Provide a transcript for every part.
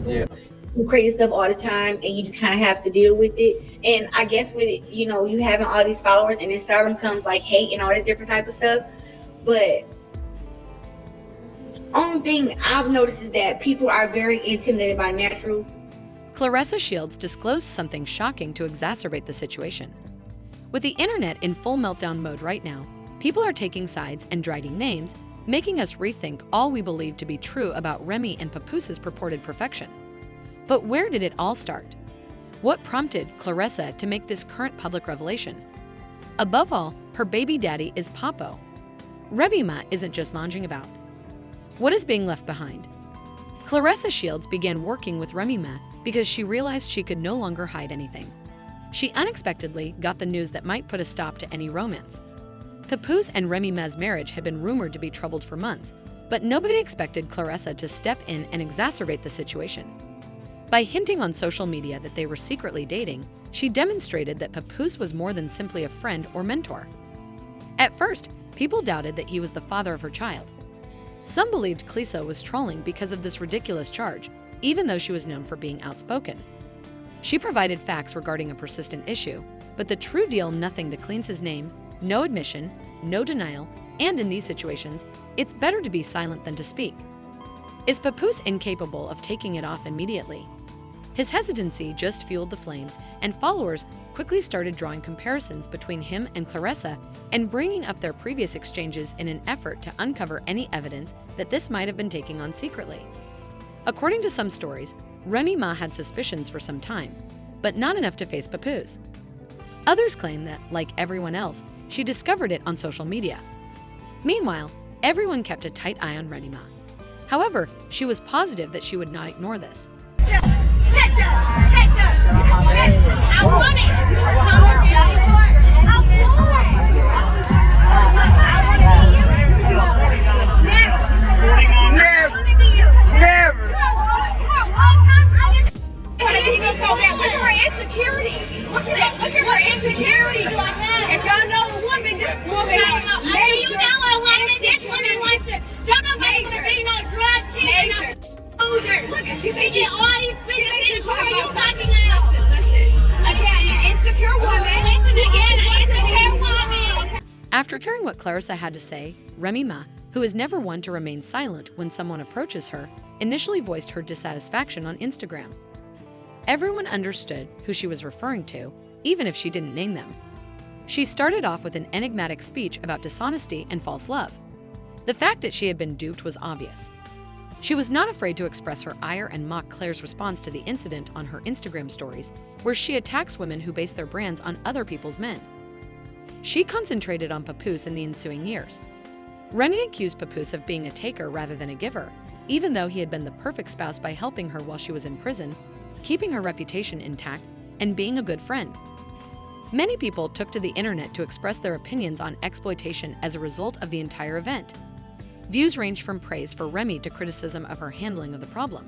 people who crazy stuff all the time, and you just kind of have to deal with it. And I guess with it, you know, you having all these followers, and then stardom comes like hate and all this different type of stuff. But only thing I've noticed is that people are very intimidated by natural. Claressa Shields disclosed something shocking to exacerbate the situation. With the internet in full meltdown mode right now, people are taking sides and dragging names, making us rethink all we believe to be true about Remy and Papoose's purported perfection. But where did it all start? What prompted Claressa to make this current public revelation? Above all, her baby daddy is Papo. Remy Ma isn't just lounging about. What is being left behind? Claressa Shields began working with Remy Ma because she realized she could no longer hide anything. She unexpectedly got the news that might put a stop to any romance. Papoose and Remy Ma's marriage had been rumored to be troubled for months, but nobody expected Claressa to step in and exacerbate the situation. By hinting on social media that they were secretly dating, she demonstrated that Papoose was more than simply a friend or mentor. At first, people doubted that he was the father of her child. Some believed Claressa was trolling because of this ridiculous charge, even though she was known for being outspoken. She provided facts regarding a persistent issue, but the true deal: nothing to cleanse his name, no admission, no denial, and in these situations, it's better to be silent than to speak. Is Papoose incapable of taking it off immediately? His hesitancy just fueled the flames, and followers quickly started drawing comparisons between him and Claressa and bringing up their previous exchanges in an effort to uncover any evidence that this might have been taken on secretly. According to some stories, Remy Ma had suspicions for some time, but not enough to face Papoose. Others claim that, like everyone else, she discovered it on social media. Meanwhile, everyone kept a tight eye on Remy Ma. However, she was positive that she would not ignore this. If y'all know a woman, this woman you know a woman, this woman wants to. Don't nobody want to be no drug dealer, no loser. Look at you thinking all these businesses are you talking about? Again, an insecure woman. Listen again, an insecure woman. After hearing what Claressa had to say, Remy Ma, who is never one to remain silent when someone approaches her, initially voiced her dissatisfaction on Instagram. Everyone understood who she was referring to, even if she didn't name them. She started off with an enigmatic speech about dishonesty and false love. The fact that she had been duped was obvious. She was not afraid to express her ire and mock Claire's response to the incident on her Instagram stories, where she attacks women who base their brands on other people's men. She concentrated on Papoose in the ensuing years. Remy accused Papoose of being a taker rather than a giver, even though he had been the perfect spouse by helping her while she was in prison, keeping her reputation intact, and being a good friend. Many people took to the internet to express their opinions on exploitation as a result of the entire event. Views ranged from praise for Remy to criticism of her handling of the problem.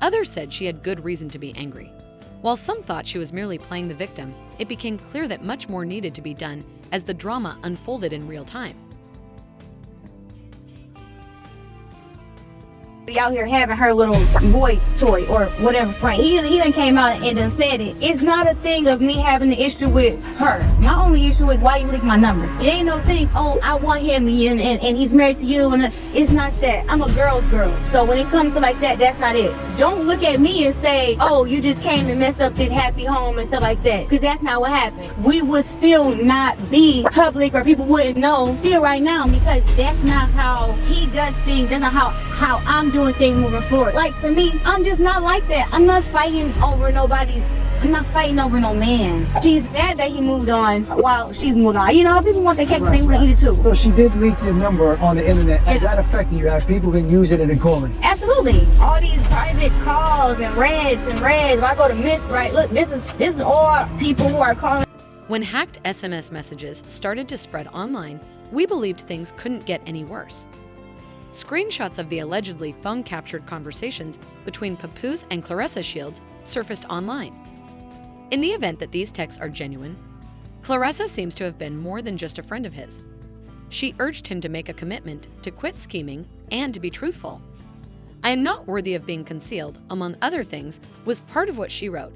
Others said she had good reason to be angry. While some thought she was merely playing the victim, it became clear that much more needed to be done as the drama unfolded in real time. Out here having her little boy toy or whatever friend. He done came out and done said it. It's not a thing of me having an issue with her. My only issue is why you leak my numbers. It ain't no thing, oh, I want him and he's married to you, and it's not that. I'm a girl's girl. So when it comes to like that, that's not it. Don't look at me and say, oh, you just came and messed up this happy home and stuff like that. Because that's not what happened. We would still not be public, or people wouldn't know still right now, because that's not how he does things. That's not how I'm doing things moving forward. Like for me, I'm just not like that. I'm not fighting over I'm not fighting over no man. She's mad that he moved on while she's moved on. You know, people want their cake and they want to eat it too. So she did leak the number on the internet. Has that affected you? Have people been using it and calling? Absolutely. All these private calls and reds. If I go to Miss, right, look, this is all people who are calling. When hacked SMS messages started to spread online, we believed things couldn't get any worse. Screenshots of the allegedly phone-captured conversations between Papoose and Claressa Shields surfaced online. In the event that these texts are genuine, Claressa seems to have been more than just a friend of his. She urged him to make a commitment, to quit scheming, and to be truthful. "I am not worthy of being concealed," among other things, was part of what she wrote.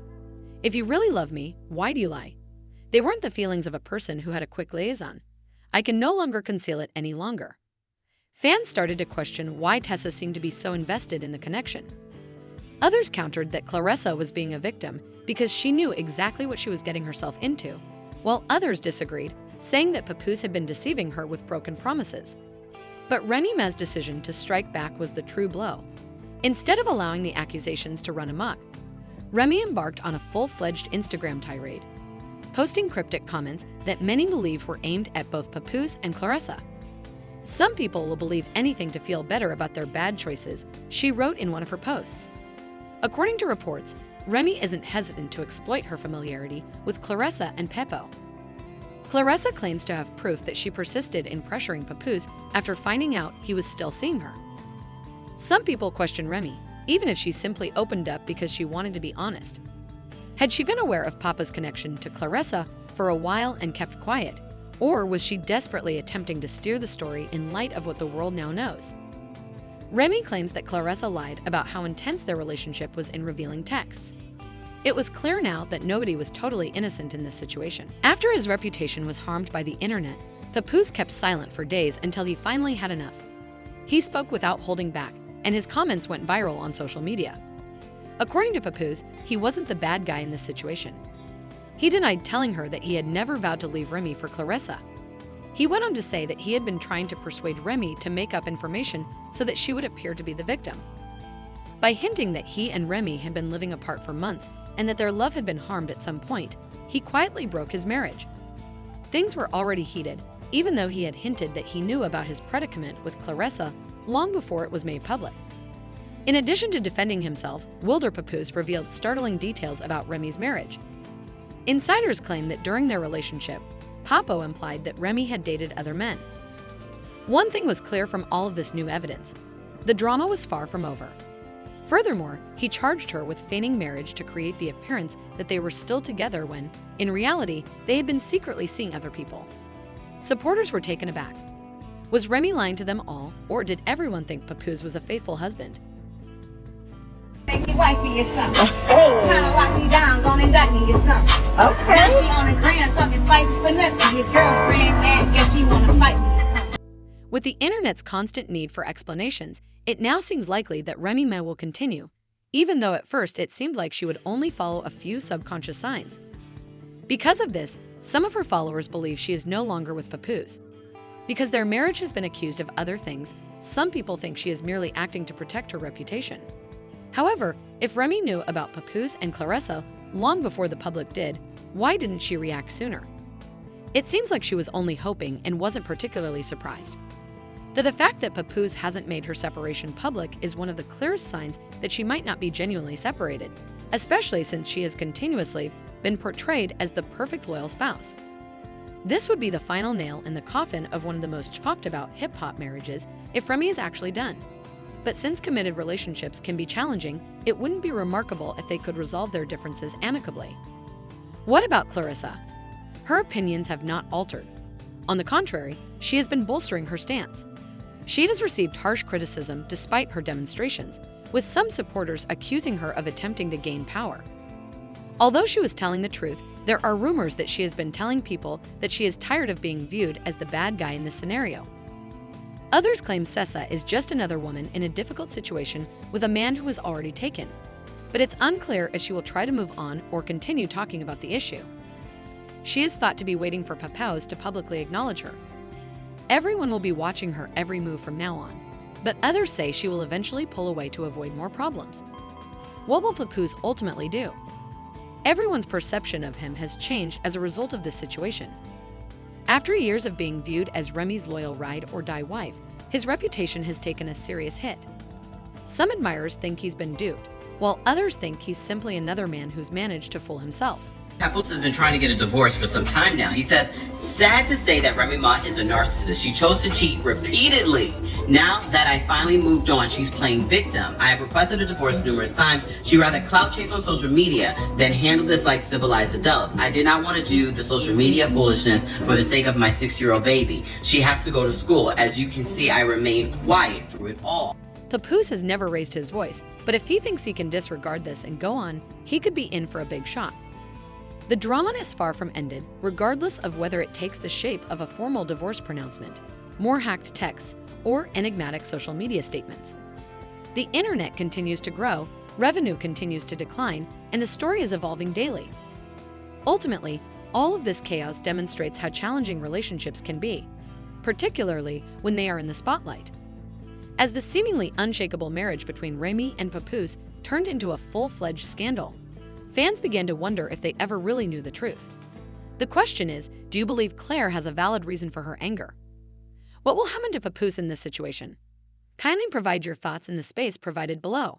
"If you really love me, why do you lie?" They weren't the feelings of a person who had a quick liaison. "I can no longer conceal it any longer." Fans started to question why Tessa seemed to be so invested in the connection. Others countered that Claressa was being a victim because she knew exactly what she was getting herself into, while others disagreed, saying that Papoose had been deceiving her with broken promises. But Remy's decision to strike back was the true blow. Instead of allowing the accusations to run amok, Remy embarked on a full-fledged Instagram tirade, posting cryptic comments that many believe were aimed at both Papoose and Claressa. "Some people will believe anything to feel better about their bad choices," she wrote in one of her posts. According to reports, Remy isn't hesitant to exploit her familiarity with Claressa and Peppo. Claressa claims to have proof that she persisted in pressuring Papoose after finding out he was still seeing her. Some people question Remy, even if she simply opened up because she wanted to be honest. Had she been aware of Papa's connection to Claressa for a while and kept quiet, or was she desperately attempting to steer the story in light of what the world now knows? Remy claims that Claressa lied about how intense their relationship was in revealing texts. It was clear now that nobody was totally innocent in this situation. After his reputation was harmed by the internet, Papoose kept silent for days until he finally had enough. He spoke without holding back, and his comments went viral on social media. According to Papoose, he wasn't the bad guy in this situation. He denied telling her that he had never vowed to leave Remy for Claressa. He went on to say that he had been trying to persuade Remy to make up information so that she would appear to be the victim. By hinting that he and Remy had been living apart for months and that their love had been harmed at some point, he quietly broke his marriage. Things were already heated, even though he had hinted that he knew about his predicament with Claressa long before it was made public. In addition to defending himself, Wilder Papoose revealed startling details about Remy's marriage. Insiders claim that during their relationship, Papo implied that Remy had dated other men. One thing was clear from all of this new evidence: the drama was far from over. Furthermore, he charged her with feigning marriage to create the appearance that they were still together when, in reality, they had been secretly seeing other people. Supporters were taken aback. Was Remy lying to them all, or did everyone think Papoose was a faithful husband? Make me wifey or something. Trying to lock me down, gonna indict me or something. Okay. Now she on the ground talking spices for nothing. His girlfriend mad, guess she wanna fight me or something. With the internet's constant need for explanations, it now seems likely that Remy will continue, even though at first it seemed like she would only follow a few subconscious signs. Because of this, some of her followers believe she is no longer with Papoose. Because their marriage has been accused of other things, some people think she is merely acting to protect her reputation. However, if Remy knew about Papoose and Claressa long before the public did, why didn't she react sooner? It seems like she was only hoping and wasn't particularly surprised. The fact that Papoose hasn't made her separation public is one of the clearest signs that she might not be genuinely separated, especially since she has continuously been portrayed as the perfect loyal spouse. This would be the final nail in the coffin of one of the most talked about hip-hop marriages if Remy is actually done. But since committed relationships can be challenging, it wouldn't be remarkable if they could resolve their differences amicably. What about Claressa? Her opinions have not altered. On the contrary, she has been bolstering her stance. She has received harsh criticism despite her demonstrations, with some supporters accusing her of attempting to gain power. Although she was telling the truth, there are rumors that she has been telling people that she is tired of being viewed as the bad guy in this scenario. Others claim Sessa is just another woman in a difficult situation with a man who is already taken, but it's unclear if she will try to move on or continue talking about the issue. She is thought to be waiting for Papoose to publicly acknowledge her. Everyone will be watching her every move from now on, but others say she will eventually pull away to avoid more problems. What will Papoose ultimately do? Everyone's perception of him has changed as a result of this situation. After years of being viewed as Remy's loyal ride-or-die wife, his reputation has taken a serious hit. Some admirers think he's been duped, while others think he's simply another man who's managed to fool himself. Papoose has been trying to get a divorce for some time now. He says, sad to say that Remy Ma is a narcissist. She chose to cheat repeatedly. Now that I finally moved on, she's playing victim. I have requested a divorce numerous times. She rather clout chase on social media than handle this like civilized adults. I did not want to do the social media foolishness for the sake of my 6-year-old baby. She has to go to school. As you can see, I remained quiet through it all. Papoose has never raised his voice, but if he thinks he can disregard this and go on, he could be in for a big shock. The drama is far from ended, regardless of whether it takes the shape of a formal divorce pronouncement, more hacked texts, or enigmatic social media statements. The internet continues to grow, revenue continues to decline, and the story is evolving daily. Ultimately, all of this chaos demonstrates how challenging relationships can be, particularly when they are in the spotlight. As the seemingly unshakable marriage between Remy and Papoose turned into a full-fledged scandal, fans began to wonder if they ever really knew the truth. The question is, do you believe Claire has a valid reason for her anger? What will happen to Papoose in this situation? Kindly provide your thoughts in the space provided below.